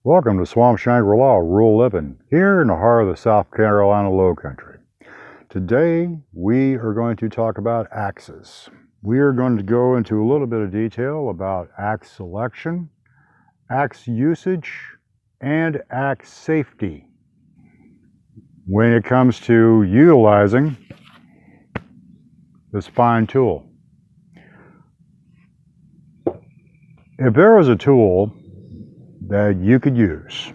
Welcome to Swamp Shangri-La, rural living, here in the heart of the South Carolina lowcountry. Today, we are going to talk about axes. We are going to go into a little bit of detail about axe selection, axe usage, and axe safety when it comes to utilizing this fine tool. If there was a tool that you could use,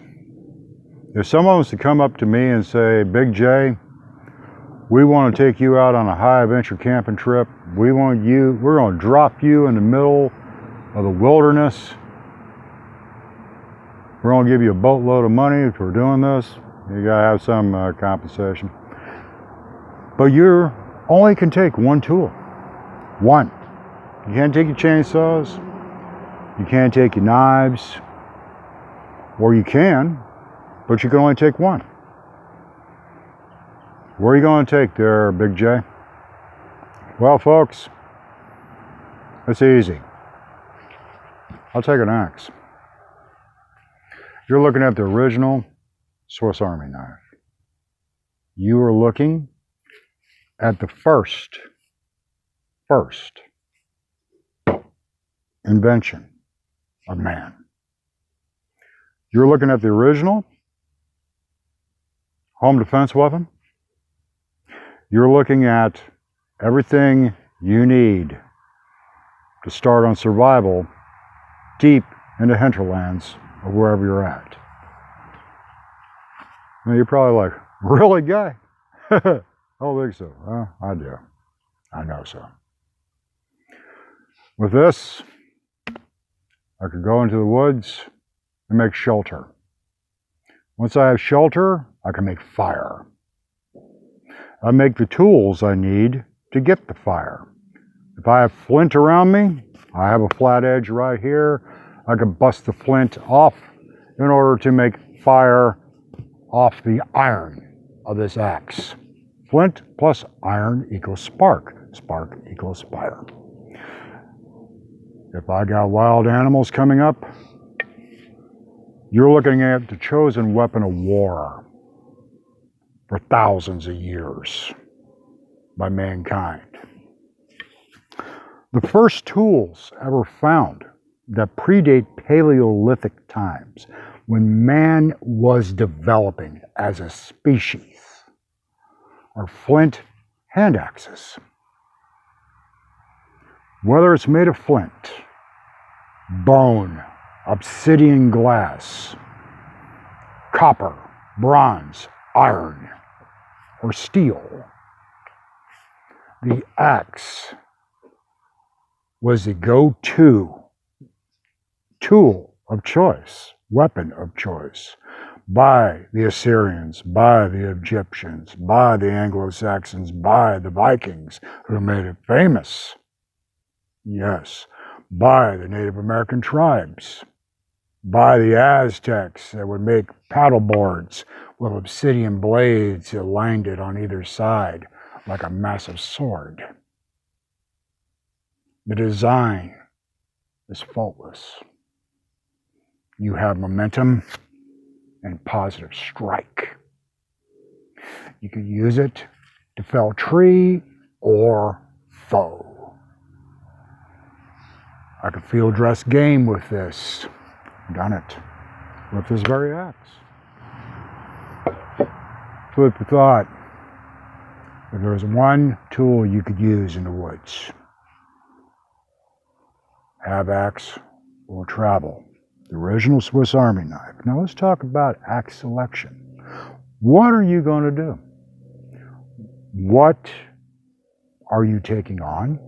if someone was to come up to me and say, Big J, we want to take you out on a high adventure camping trip. We're going to drop you in the middle of the wilderness. We're going to give you a boatload of money for doing this. You got to have some compensation. But you only can take one tool. One. You can't take your chainsaws. You can't take your knives. Or you can, but you can only take one. Where are you going to take there, Big J? Well, folks, it's easy. I'll take an axe. You're looking at the original Swiss Army knife. You are looking at the first invention of man. You're looking at the original home defense weapon. You're looking at everything you need to start on survival deep in the hinterlands of wherever you're at. Now you're probably like, really, guy? I don't think so. Well, I do. I know so. With this, I could go into the woods and make shelter. Once I have shelter, I can make fire. I make the tools I need to get the fire. If I have flint around me, I have a flat edge right here. I can bust the flint off in order to make fire off the iron of this axe. Flint plus iron equals spark. Spark equals fire. If I got wild animals coming up, you're looking at the chosen weapon of war for thousands of years by mankind. The first tools ever found that predate Paleolithic times, when man was developing as a species, are flint hand axes. Whether it's made of flint, bone, obsidian glass, copper, bronze, iron, or steel, the axe was the go-to tool of choice, weapon of choice, by the Assyrians, by the Egyptians, by the Anglo-Saxons, by the Vikings, who made it famous. Yes, by the Native American tribes, by the Aztecs that would make paddle boards with obsidian blades that lined it on either side like a massive sword. The design is faultless. You have momentum and positive strike. You can use it to fell tree or foe. I could field dress game with this. Done it with this very axe. Food for thought. If there was one tool you could use in the woods, have axe or travel. The original Swiss Army knife. Now let's talk about axe selection. What are you going to do? What are you taking on?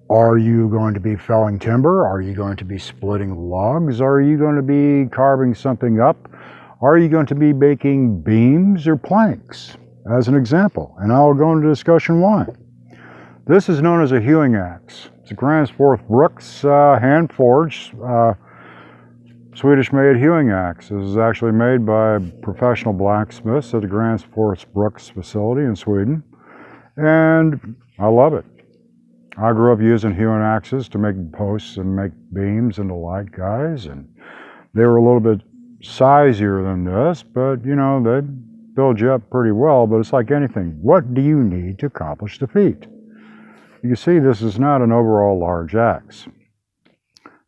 Are you going to be felling timber? Are you going to be splitting logs? Are you going to be carving something up? Are you going to be making beams or planks, as an example? And I'll go into discussion why. This is known as a hewing axe. It's a Gransforth Brooks hand-forged Swedish-made hewing axe. This is actually made by professional blacksmiths at the Gransforth Brooks facility in Sweden, and I love it. I grew up using hewing axes to make posts and make beams and the like, guys, and they were a little bit sizier than this, but you know, they build you up pretty well. But it's like anything. What do you need to accomplish the feat? You can see this is not an overall large axe.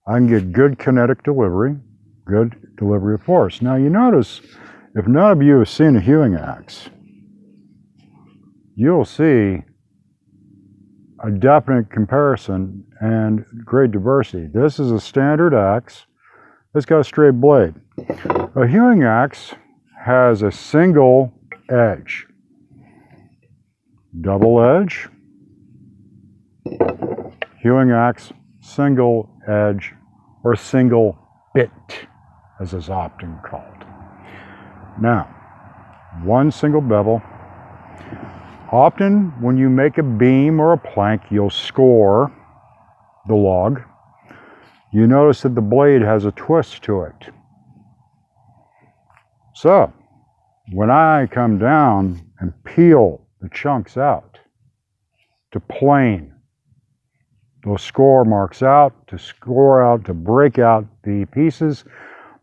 I can get good kinetic delivery, good delivery of force. Now you notice, if none of you have seen a hewing axe, you'll see a definite comparison and great diversity. This is a standard axe. It's got a straight blade. A hewing axe has a single edge. Double edge. Hewing axe, single edge, or single bit, as is often called. Now, one single bevel. Often, when you make a beam or a plank, you'll score the log. You notice that the blade has a twist to it. So, when I come down and peel the chunks out to plane those score marks out, to break out the pieces,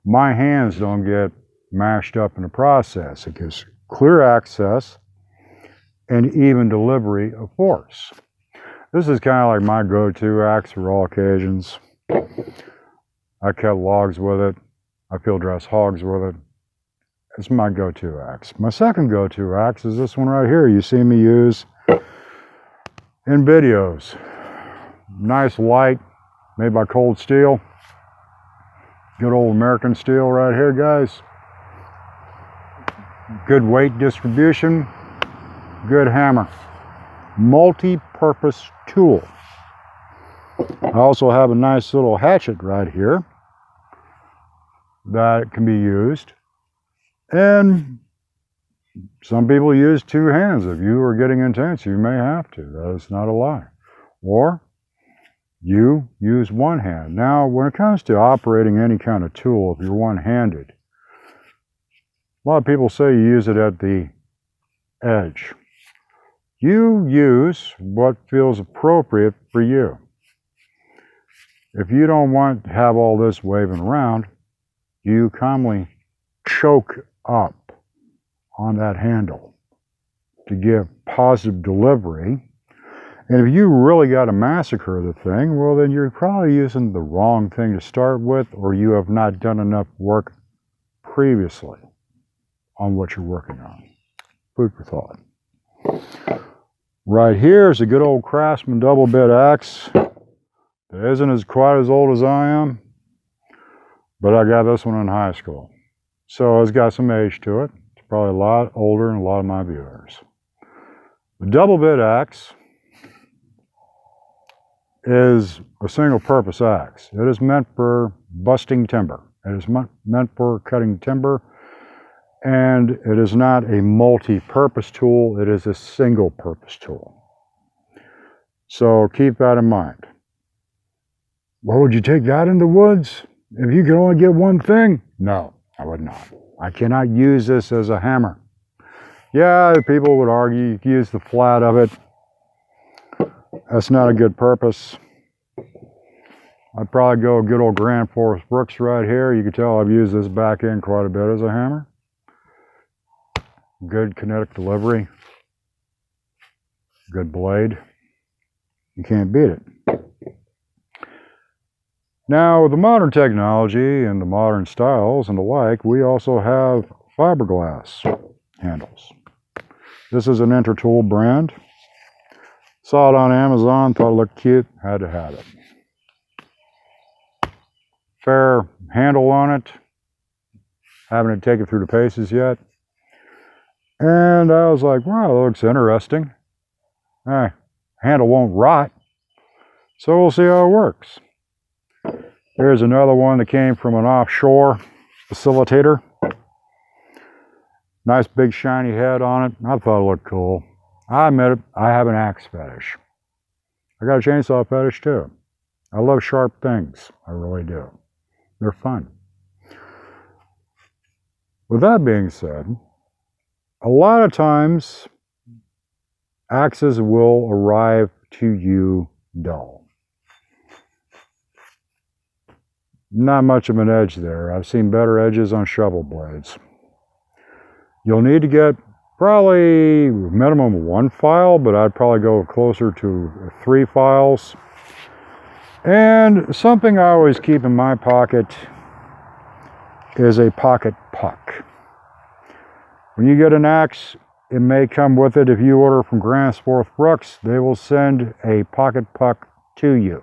my hands don't get mashed up in the process. It gives clear access and even delivery of force. This is kind of like my go-to axe for all occasions. I cut logs with it. I field dress hogs with it. It's my go-to axe. My second go-to axe is this one right here you see me use in videos. Nice light, made by cold steel. Good old American steel right here, guys. Good weight distribution. Good hammer. Multi-purpose tool. I also have a nice little hatchet right here that can be used. And some people use two hands. If you are getting intense, you may have to. That is not a lie. Or you use one hand. Now, when it comes to operating any kind of tool, if you're one-handed, a lot of people say you use it at the edge. You use what feels appropriate for you. If you don't want to have all this waving around, you calmly choke up on that handle to give positive delivery. And if you really got to massacre the thing, well, then you're probably using the wrong thing to start with, or you have not done enough work previously on what you're working on. Food for thought. Right here is a good old Craftsman double bit axe. It isn't as quite as old as I am, but I got this one in high school. So it's got some age to it. It's probably a lot older than a lot of my viewers. The double bit axe is a single purpose axe. It is meant for busting timber. It is meant for cutting timber, and it is not a multi-purpose tool. It is a single purpose tool. So keep that in mind. Well, would you take that in the woods if you could only get one thing? No, I would not. I cannot use this as a hammer. Yeah, people would argue you can use the flat of it. That's not a good purpose. I'd probably go good old Grand Forest Brooks right here. You can tell I've used this back end quite a bit as a hammer. Good kinetic delivery. Good blade. You can't beat it. Now, with the modern technology and the modern styles and the like, we also have fiberglass handles. This is an Intertool brand. Saw it on Amazon, thought it looked cute, had to have it. Fair handle on it. Haven't taken it through the paces yet. And I was like, wow, that looks interesting. Handle won't rot. So we'll see how it works. Here's another one that came from an offshore facilitator. Nice big shiny head on it. I thought it looked cool. I admit it, I have an axe fetish. I got a chainsaw fetish too. I love sharp things. I really do. They're fun. With that being said, a lot of times axes will arrive to you dull. Not much of an edge there. I've seen better edges on shovel blades. You'll need to get probably minimum 1 file, but I'd probably go closer to 3 files. And something I always keep in my pocket is a pocket puck. When you get an axe, it may come with it. If you order from Grant's-Forth Brooks, they will send a pocket puck to you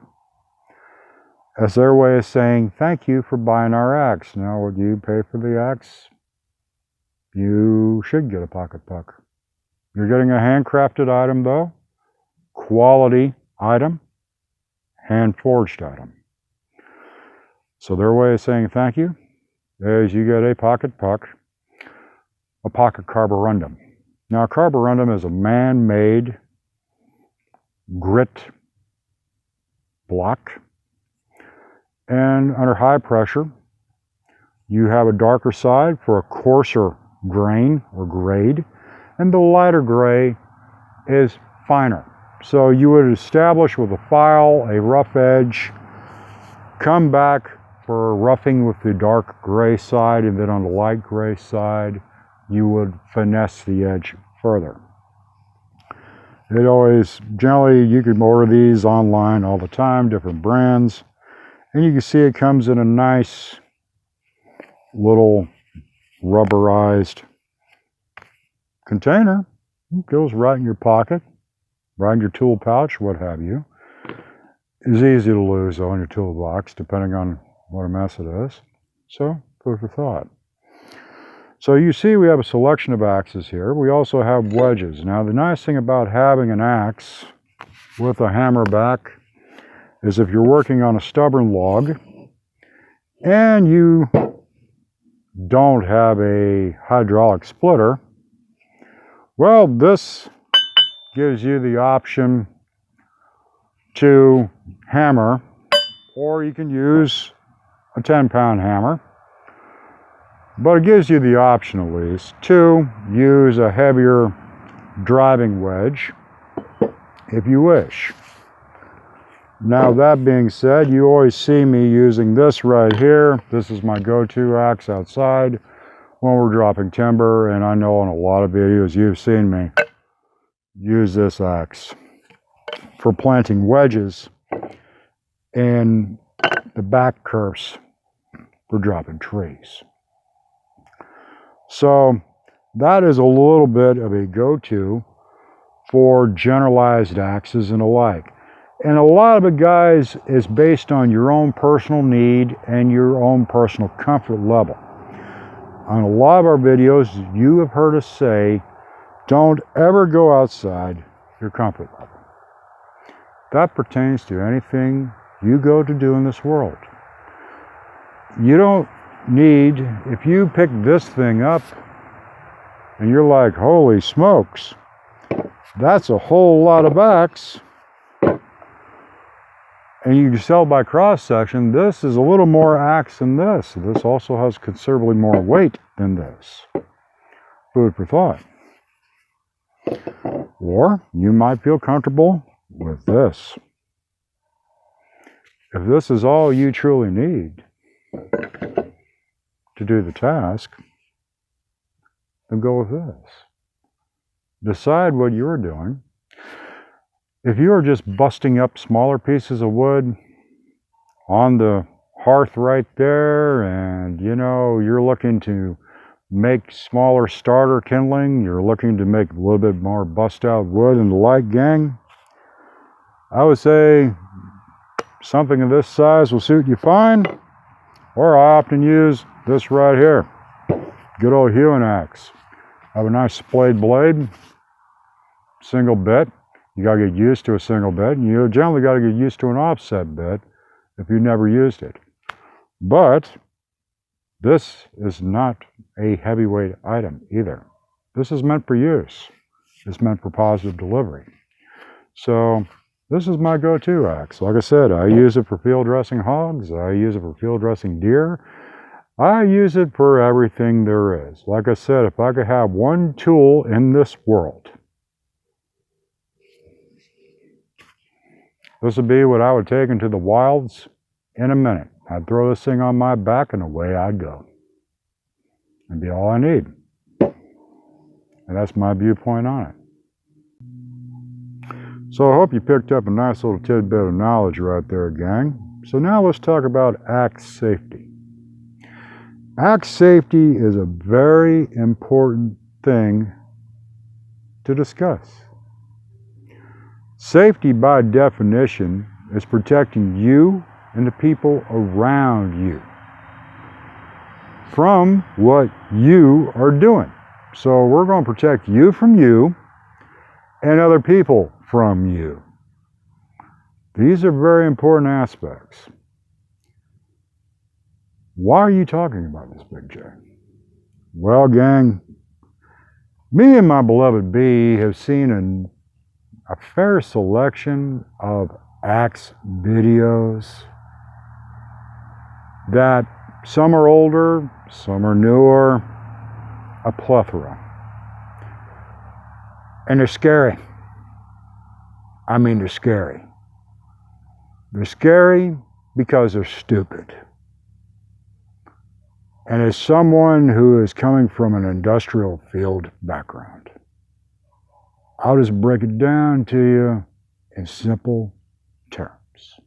as their way of saying, thank you for buying our axe. Now, would you pay for the axe? You should get a pocket puck. You're getting a handcrafted item, though. Quality item. Hand-forged item. So their way of saying thank you is you get a pocket puck, a pocket carborundum. Now, carborundum is a man-made grit block. And under high pressure, you have a darker side for a coarser grain or grade, and the lighter gray is finer. So you would establish with a file a rough edge, come back for roughing with the dark gray side, and then on the light gray side, you would finesse the edge further. It always, generally, you can order these online all the time, different brands. And you can see it comes in a nice little rubberized container. It goes right in your pocket, right in your tool pouch, what have you. It's easy to lose though in your toolbox, depending on what a mess it is. So, food for thought. So you see we have a selection of axes here. We also have wedges. Now the nice thing about having an axe with a hammer back is if you're working on a stubborn log and you don't have a hydraulic splitter, well, this gives you the option to hammer, or you can use a 10-pound hammer, but it gives you the option at least to use a heavier driving wedge if you wish. Now that being said, you always see me using this right here. This is my go-to axe outside when we're dropping timber, and I know in a lot of videos you've seen me use this axe for planting wedges in the back curves for dropping trees. So that is a little bit of a go-to for generalized axes and the like. And a lot of it, guys, is based on your own personal need and your own personal comfort level. On a lot of our videos, you have heard us say, don't ever go outside your comfort level. That pertains to anything you go to do in this world. You don't need, if you pick this thing up and you're like, holy smokes, that's a whole lot of axe. And you can tell by cross-section, this is a little more axe than this. This also has considerably more weight than this. Food for thought. Or you might feel comfortable with this. If this is all you truly need to do the task, then go with this. Decide what you're doing. If you are just busting up smaller pieces of wood on the hearth right there, and you know, you're looking to make smaller starter kindling, you're looking to make a little bit more bust out wood and the like, gang, I would say something of this size will suit you fine, or I often use this right here. Good old hewing axe. I have a nice splayed blade, single bit. You got to get used to a single bit, and you generally got to get used to an offset bit if you never used it. But this is not a heavyweight item either. This is meant for use. It's meant for positive delivery. So this is my go-to axe. Like I said, I use it for field dressing hogs. I use it for field dressing deer. I use it for everything there is. Like I said, if I could have one tool in this world This would be what I would take into the wilds in a minute. I'd throw this thing on my back and away I'd go. It'd be all I need. And that's my viewpoint on it. So I hope you picked up a nice little tidbit of knowledge right there, gang. So now let's talk about axe safety. Axe safety is a very important thing to discuss. Safety, by definition, is protecting you and the people around you from what you are doing. So we're going to protect you from you and other people from you. These are very important aspects. Why are you talking about this, Big J? Well, gang, me and my beloved B have seen a fair selection of axe videos that some are older, some are newer, a plethora. And they're scary. I mean, they're scary. They're scary because they're stupid. And as someone who is coming from an industrial field background, I'll just break it down to you in simple terms.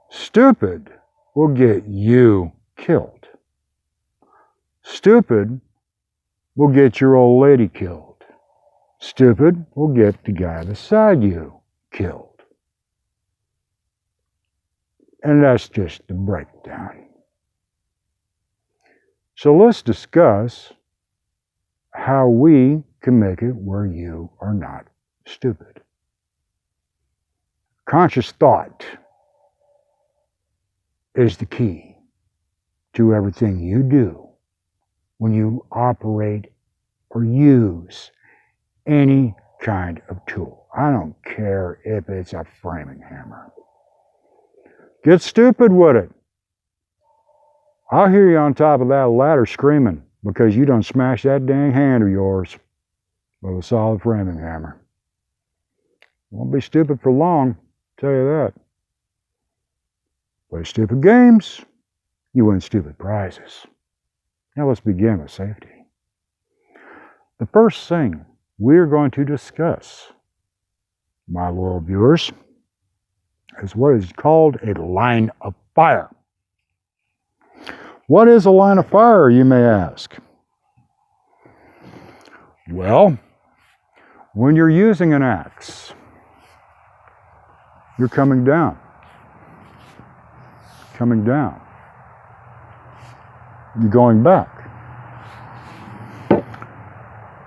Stupid will get you killed. Stupid will get your old lady killed. Stupid will get the guy beside you killed. And that's just the breakdown. So let's discuss how we can make it where you are not stupid. Conscious thought is the key to everything you do when you operate or use any kind of tool. I don't care if it's a framing hammer. Get stupid with it. I'll hear you on top of that ladder screaming because you done smashed that dang hand of yours with a solid framing hammer. Won't be stupid for long, tell you that. Play stupid games, you win stupid prizes. Now let's begin with safety. The first thing we're going to discuss, my loyal viewers, is what is called a line of fire. What is a line of fire, you may ask? Well, when you're using an axe, you're coming down. Coming down. You're going back.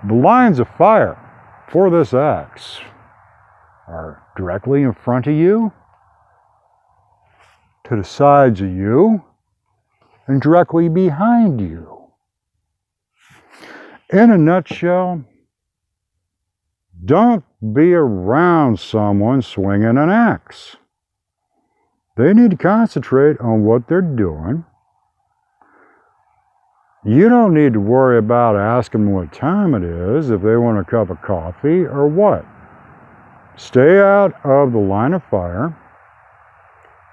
The lines of fire for this axe are directly in front of you, to the sides of you, and directly behind you. In a nutshell, don't be around someone swinging an axe. They need to concentrate on what they're doing. You don't need to worry about asking them what time it is, if they want a cup of coffee or what. Stay out of the line of fire.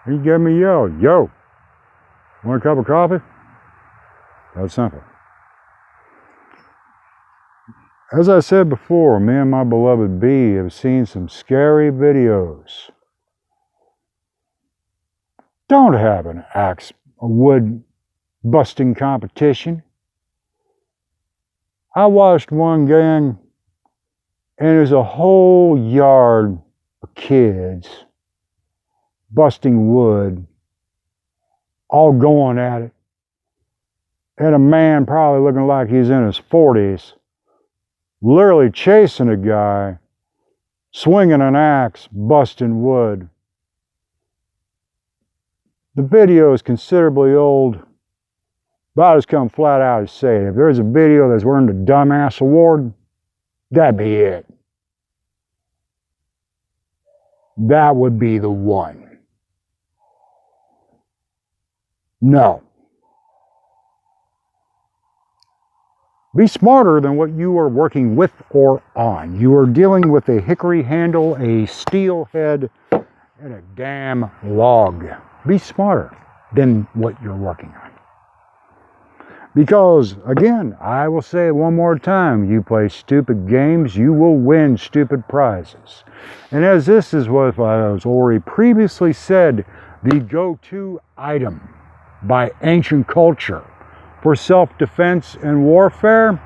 You give me a yell, yo, want a cup of coffee? That's simple. As I said before, me and my beloved B have seen some scary videos. Don't have an axe or wood busting competition. I watched one, gang, and there's a whole yard of kids busting wood, all going at it. And a man probably looking like he's in his 40s, literally chasing a guy, swinging an axe, busting wood. The video is considerably old, but I'll just come flat out and say it. If there's a video that's earned a dumbass award, that'd be it. That would be the one. No. Be smarter than what you are working with or on. You are dealing with a hickory handle, a steel head, and a damn log. Be smarter than what you're working on. Because, again, I will say it one more time, you play stupid games, you will win stupid prizes. And as this is what I was already previously said, the go-to item by ancient culture for self-defense and warfare,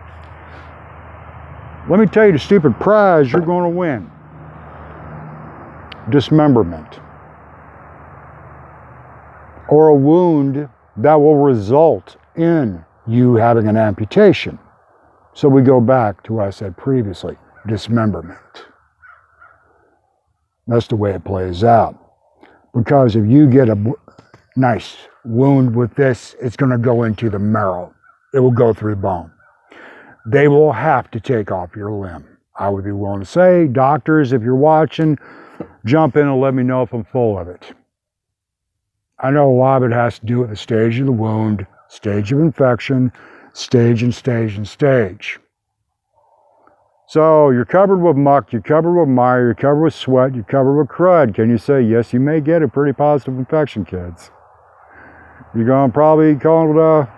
let me tell you the stupid prize you're going to win. Dismemberment. Or a wound that will result in you having an amputation. So we go back to what I said previously, dismemberment. That's the way it plays out. Because if you get a nice wound with this, it's going to go into the marrow. It will go through bone. They will have to take off your limb. I would be willing to say, doctors, if you're watching, jump in and let me know if I'm full of it. I know a lot of it has to do with the stage of the wound, stage of infection, stage and stage and stage. So you're covered with muck, you're covered with mire, you're covered with sweat, you're covered with crud. Can you say, yes, you may get a pretty positive infection, kids? You're going to probably call it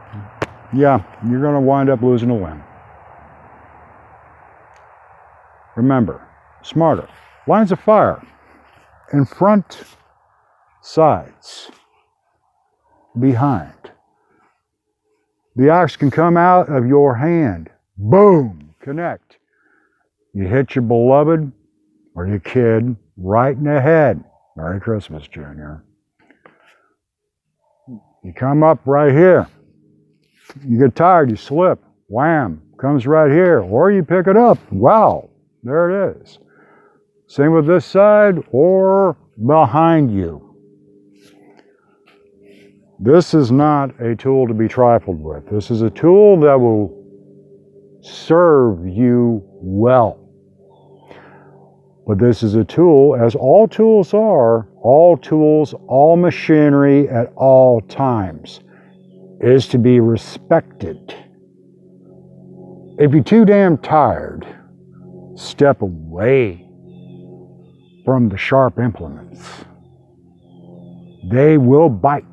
yeah, you're going to wind up losing a limb. Remember, smarter. Lines of fire. In front, sides, behind. The axe can come out of your hand. Boom! Connect. You hit your beloved or your kid right in the head. Merry Christmas, Junior. You come up right here. You get tired, you slip. Wham! Comes right here. Or you pick it up. Wow! There it is. Same with this side or behind you. This is not a tool to be trifled with. This is a tool that will serve you well. But this is a tool, as all tools are, all machinery at all times, is to be respected. If you're too damn tired, step away from the sharp implements. They will bite.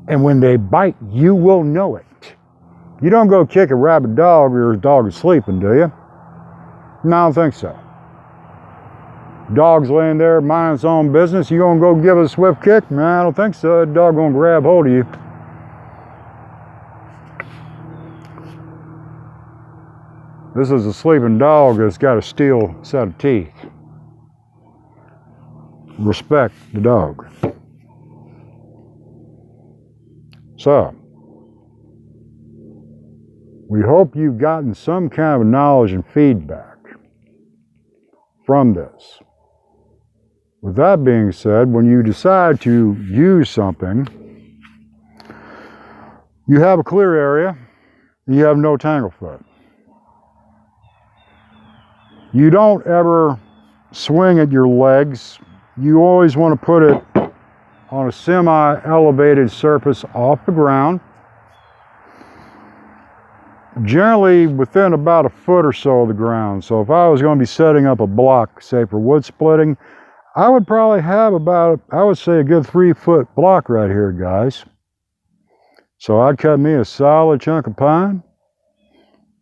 And when they bite, you will know it. You don't go kick a rabid dog or your dog is sleeping, do you? No, I don't think so. Dog's laying there minding its own business. You gonna go give it a swift kick? No, I don't think so. The dog gonna grab hold of you. This is a sleeping dog that's got a steel set of teeth. Respect the dog. So, we hope you've gotten some kind of knowledge and feedback from this. With that being said, when you decide to use something, you have a clear area, you have no tanglefoot. You don't ever swing at your legs. You always want to put it on a semi-elevated surface off the ground. Generally within about a foot or so of the ground. So if I was going to be setting up a block, say for wood splitting, I would probably have about, I would say a good 3-foot block right here, guys. So I'd cut me a solid chunk of pine,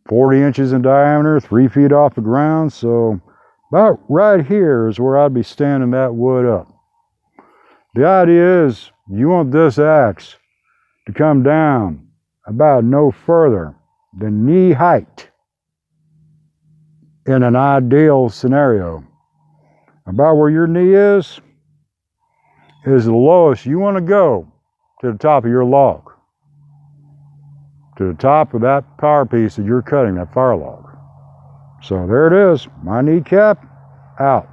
40 inches in diameter, 3 feet off the ground. So about right here is where I'd be standing that wood up. The idea is you want this axe to come down about no further than knee height in an ideal scenario. About where your knee is the lowest you want to go to the top of your log, to the top of that power piece that you're cutting, that fire log. So there it is, my kneecap out.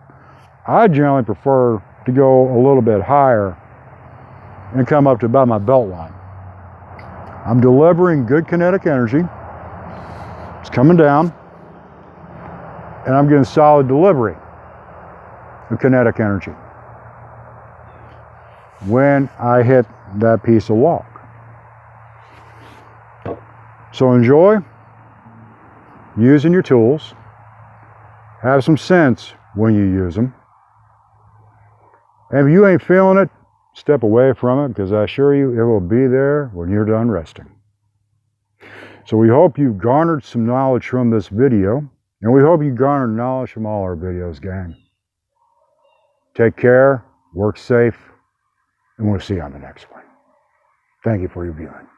I generally prefer to go a little bit higher and come up to about my belt line. I'm delivering good kinetic energy. It's coming down, and I'm getting solid delivery of kinetic energy when I hit that piece of log. So enjoy, using your tools. Have some sense when you use them. And if you ain't feeling it, step away from it, because I assure you it will be there when you're done resting. So we hope you've garnered some knowledge from this video, and we hope you garnered knowledge from all our videos, gang. Take care, work safe, and we'll see you on the next one. Thank you for your viewing.